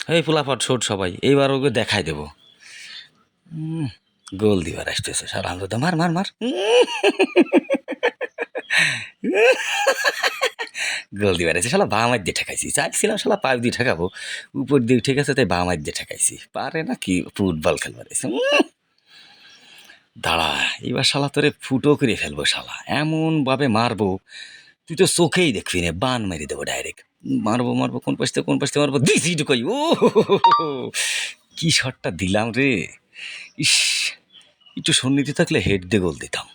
এই পোলাপাট ছোট সবাই এইবার ওকে দেখাই দেবো। গোল দিবার আসতেছে সারা আনন্দ, মার মার মার। গোল দিবার আছে, শালা বাঁ মার দিয়ে ঠেকাইছি, চাইছিলাম শালা পাইপ দিয়ে ঠেকাবো, উপর দিয়ে ঠিক আছে তাই বাঁ মার দিয়ে ঠেকাইছি, পারে না কি ফুটবল খেলবার এসে। দাঁড়া, এবার শালা তোরে ফুটো করে ফেলবো শালা, এমনভাবে মারবো তুই তো চোখেই দেখবি না, বান মেরে দেবো ডাইরেক্ট। মারবো মারবো, কোন পাশতে মারবো, দিছি ঢুকাই। ও কি শটটা দিলাম রে! ইস, একটু সন্নিধি থাকলে হেড দিয়ে গোল দিতাম।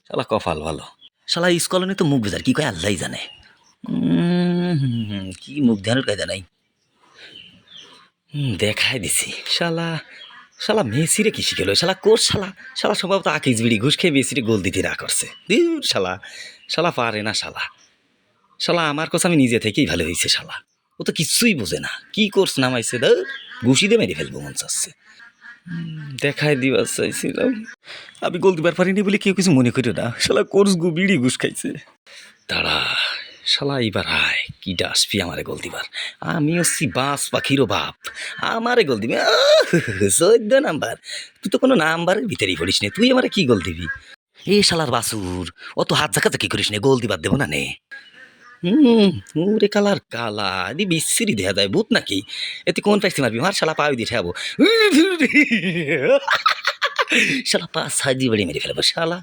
শালা কপাল ভালো। শালা ইস কলোনি তো মুখ বেজার, কি কয় আল্লাহ জানে। কি মুখ ধ্যানের কায়দা নাই। দেখাই দিছি শালা। শালা মেসিরে কি শিখেলো শালা, কোচ শালা। শালা সম্ভবত আকিজ বিড়ি ঘুষ খেয়ে মেসিরে গোল দিতে না করছে। দূর শালা, শালা পারে না শালা। শালা আমার কথা আমি নিজে থেকেই ভালো হয়েছে শালা। ও তো কিচ্ছুই বোঝে না, কি কোর্স নামাইছে, ধর ঘুষি দিয়ে মেরে ফেলবো মন চাচ্ছে। দেখাই দিবার চাইছিলাম, আমি গোল দিবার পারিনি বলে কেউ কিছু মনে করিও না। শালা কোর্স বিড়ি ঘুষ খাইছে। দাঁড়া, শালা এইবার আয়, কিটা আসবি আমারে গোল দিবার। আমি হচ্ছি বাস পাখিরও বাপ, আমারে গোল দিবি? 14 নাম্বার, তুই তো কোনো নাম্বারের ভিতরেই পড়িস নে, তুই আমারে কি গোল দিবি? এ শালার বাসুর, অত হাত ঝাঁকাঝাঁকি করিস নে, গোল দিবার দেবো না নে। ওরে কালার কালা দি বিশ্রী দেখা যায়, ভূত নাকি? এতে কোন পাইছি মারবি, মার শালা পায়ে দিয়ে ঠেয়াবো। শালা পা সাজি বাড়ি মেরে ফেলবো শালা।